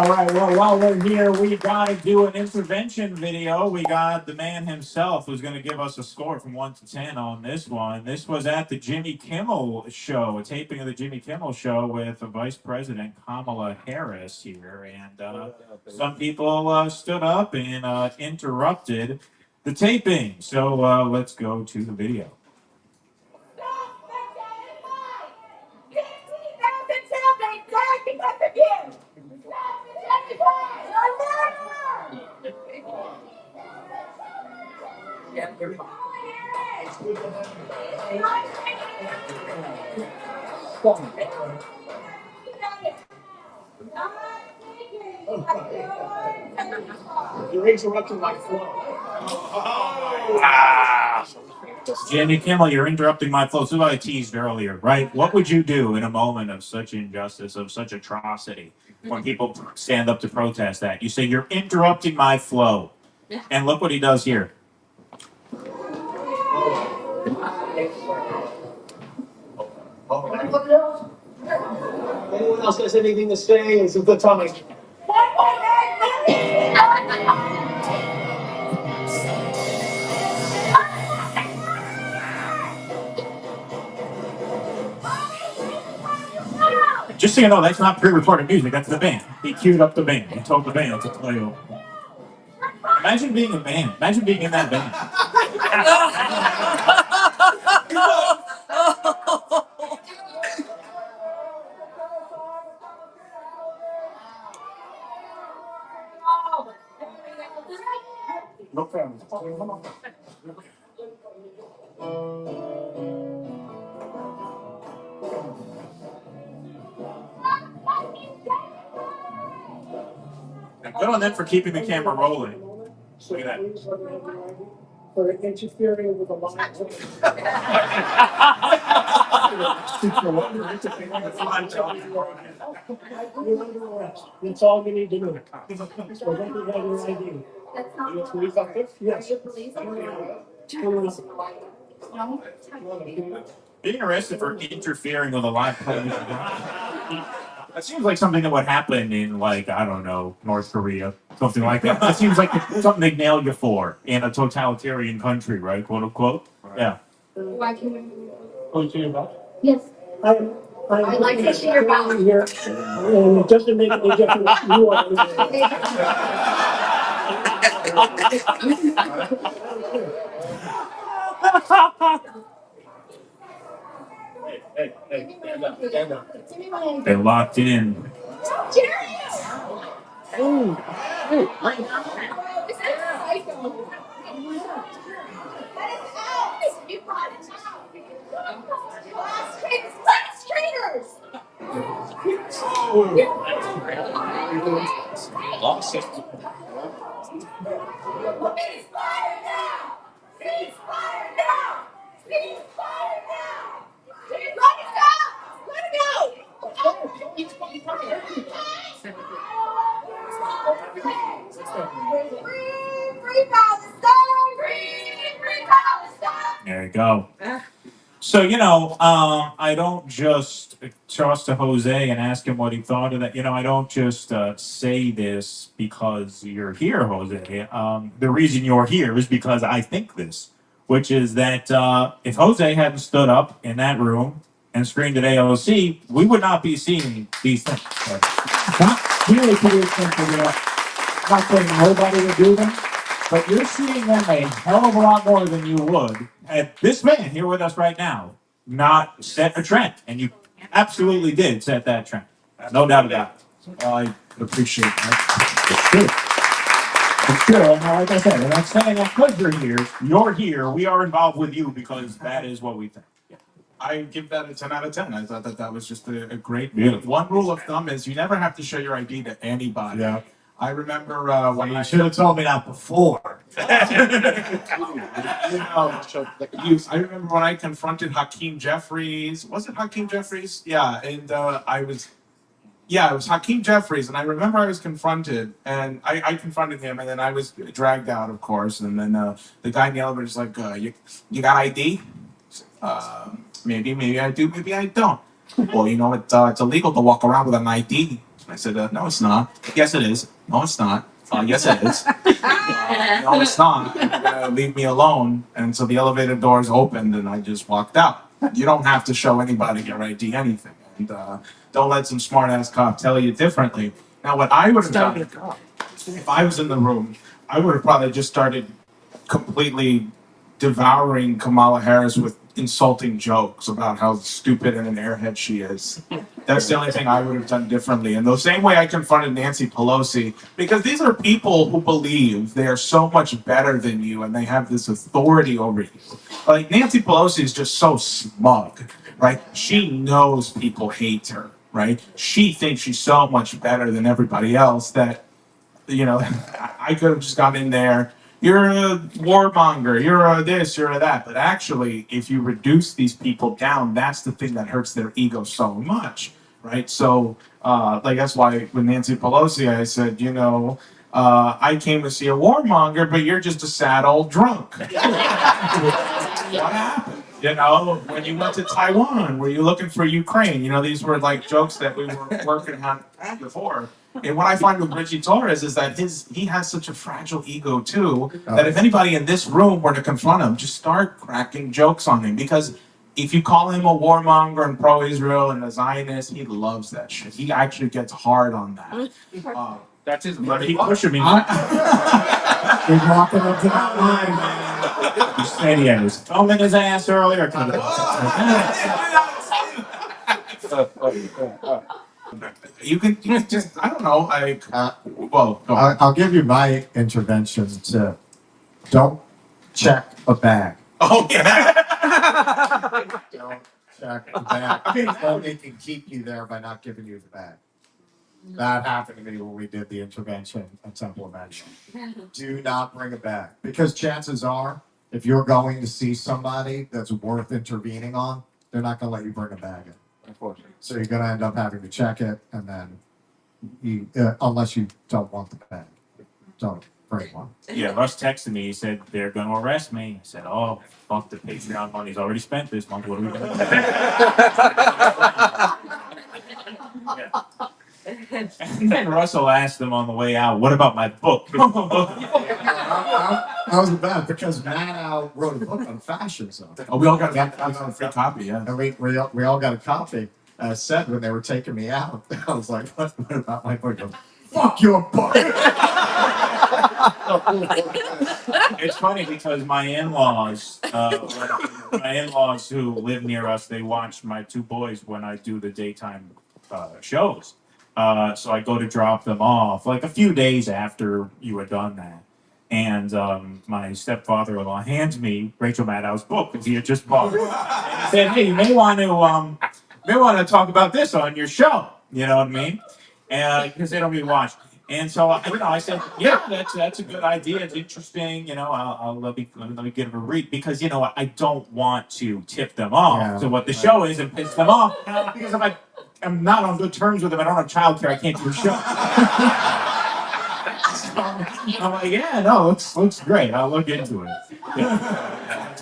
All right, well, while we're here, we got to do an intervention video. We got the man himself who's going to give us a score from 1 to 10 on this one. This was at the Jimmy Kimmel show, a taping of the Jimmy Kimmel show with Vice President Kamala Harris here. And some people stood up and interrupted the taping. So let's go to the video. You're interrupting my flow. Jimmy Kimmel, you're interrupting my flow. So what I teased earlier, right? What would you do in a moment of such injustice, of such atrocity, when people stand up to protest that? You say, you're interrupting my flow. And look what he does here. Anyone else has anything to say? It's a good time. Just so you know, that's not pre-recorded music. That's the band. He queued up the band. He told the band to play over. Imagine being a band. Imagine being in that band. No problem. And good on them for keeping the camera rolling. Look at that. For interfering with the lives of You're under arrest. That's all you need to know. So don't be having an ID. That's not. You a police officer? Yes. Being arrested for interfering with a live television. That seems like something that would happen in, like, I don't know, North Korea, something like that. That seems like something they'd nail you for in a totalitarian country, right? Quote unquote. Yeah. Why can we? Oh, you about? Yes. I'm I'd like to see your mouth. Here, and it doesn't make any difference. You are. Hey, stand up. They're locked in. There you go. So, I don't just toss to Jose and ask him what he thought of that. I don't just say this because you're here, Jose. The reason you're here is because I think this, which is that if Jose hadn't stood up in that room and screamed at AOC, we would not be seeing these things. Not really to the extent that not saying nobody would do them, but you're seeing them a hell of a lot more than you would. And this man here with us right now not set a trend, and you absolutely did set that trend. No doubt about it. I appreciate that. It's true. And like I said, and I'm saying that because you're here, we are involved with you because that is what we think. Yeah. I give that a 10 out of 10. I thought that was just a great Beautiful. One rule of thumb is you never have to show your ID to anybody. Yeah. I remember when You should have told me that before. I remember when I confronted Hakeem Jeffries. Was it Hakeem Jeffries? Yeah, and it was Hakeem Jeffries, and I remember I was confronted, and I confronted him, and then I was dragged out, of course, and then the guy in the elevator was like, "You got ID?" Maybe I do, maybe I don't. Well, it's illegal to walk around with an ID. I said, no, it's not. Yes, it is. No, it's not. Yes, it is. No, it's not. You're gonna leave me alone. And so the elevator doors opened, and I just walked out. You don't have to show anybody your ID anything, and don't let some smart ass cop tell you differently. Now, what I would have done if I was in the room, I would have probably just started completely devouring Kamala Harris with insulting jokes about how stupid and an airhead she is. That's the only thing I would have done differently. And the same way I confronted Nancy Pelosi, because these are people who believe they are so much better than you and they have this authority over you. Like Nancy Pelosi is just so smug, right? She knows people hate her, right? She thinks she's so much better than everybody else that, you know, I could have just gone in there. You're a warmonger, you're a this, you're a that. But actually, if you reduce these people down, that's the thing that hurts their ego so much, right? So, like, that's why with Nancy Pelosi, I said, you know, I came to see a warmonger, but you're just a sad old drunk. What happened? You know, when you went to Taiwan, were you looking for Ukraine? You know, these were like jokes that we were working on before. And what I find with Richie Torres is that he has such a fragile ego too, that if anybody in this room were to confront him, just start cracking jokes on him. Because if you call him a warmonger and pro-Israel and a Zionist, he loves that shit. He actually gets hard on that. That's his But he pushing me. He's walking up to that line, man. You said he was filming his ass earlier. You can just, I don't know, like, well, go on. I'll give you my intervention tip. Don't check a bag. Oh, yeah. Don't check a bag. Well, it can keep you there by not giving you the bag. That happened to me when we did the intervention at Temple of Action. Do not bring a bag. Because chances are, if you're going to see somebody that's worth intervening on, they're not going to let you bring a bag in. Unfortunately. So you're going to end up having to check it, and then, unless you don't want the bag, don't bring one. Yeah, Russ texted me. He said, they're going to arrest me. I said, oh, fuck, the Patreon money's already spent this month. What are we going to do? And then Russell asked them on the way out, what about my book? I was bad because Matt Al wrote a book on fashion zone. Oh, we all got a free copy, yeah. And we all got a copy. I said when they were taking me out, I was like, what about my book? Goes, fuck your book. It's funny because my in-laws who live near us, they watch my two boys when I do the daytime shows. So I go to drop them off like a few days after you had done that. And my stepfather-in-law hands me Rachel Maddow's book because he had just bought it. And he said, hey, you may want to talk about this on your show. You know what I mean? And because they don't really watch. And so I said, yeah, that's a good idea. It's interesting. You know, I'll let me give it a read because I don't want to tip them off to what the show is and piss them off because if I'm not on good terms with them. I don't have childcare. I can't do a show. So I'm like, yeah, no, looks great. I'll look into it. Yeah.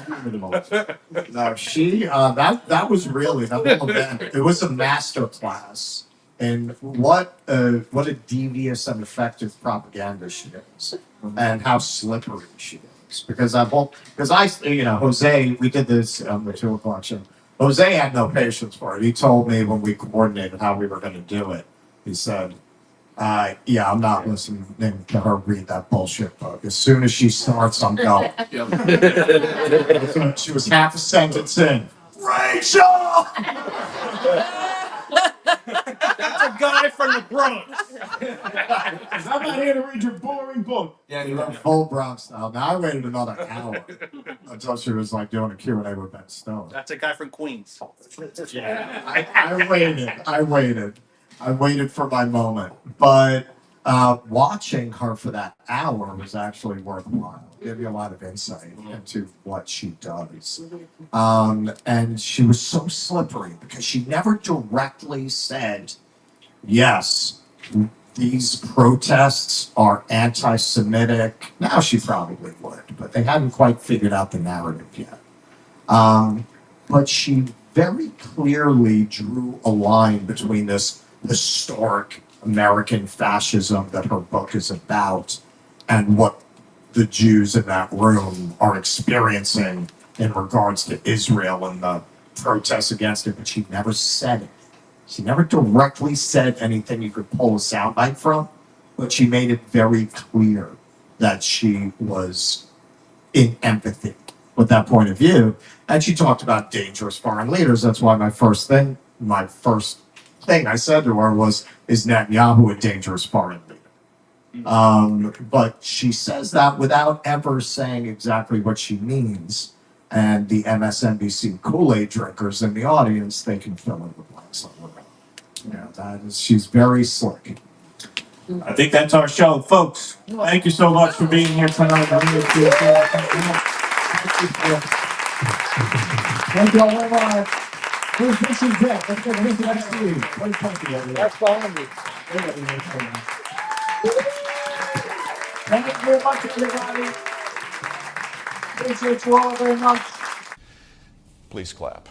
No, she that was really that whole event. It was a master class in what a devious and effective propaganda she is, and how slippery she is. Because Jose, we did this on the 2:00 show. Jose had no patience for it. He told me when we coordinated how we were going to do it. He said, yeah, I'm not listening to her read that bullshit book. As soon as she starts, I'm going. She was half a sentence in. Rachel! That's a guy from the Bronx. I'm not here to read your boring book. Yeah, You know, full Bronx style. Now I waited another hour until she was like doing a Q&A with Ben Stone. That's a guy from Queens. Yeah, I waited for my moment. But watching her for that hour was actually worthwhile. Gave you a lot of insight into what she does. And she was so slippery because she never directly said, yes, these protests are anti-Semitic. Now she probably would, but they hadn't quite figured out the narrative yet. But she very clearly drew a line between this historic American fascism that her book is about and what the Jews in that room are experiencing in regards to Israel and the protests against it, but she never said it. She never directly said anything you could pull a soundbite from, but she made it very clear that she was in empathy with that point of view. And she talked about dangerous foreign leaders. That's why my first thing I said to her was, is Netanyahu a dangerous foreign leader? But she says that without ever saying exactly what she means. And the MSNBC Kool-Aid drinkers in the audience, they can fill in the blanks on her. She's very slick. I think that's our show, folks. Thank you so much for being here tonight. I really appreciate it. Thank you all very much. Who's missing Jeff? Let's get Missy next to you. What country over there? That's behind me. Thank you very much, everybody. Appreciate you all very much. Please clap.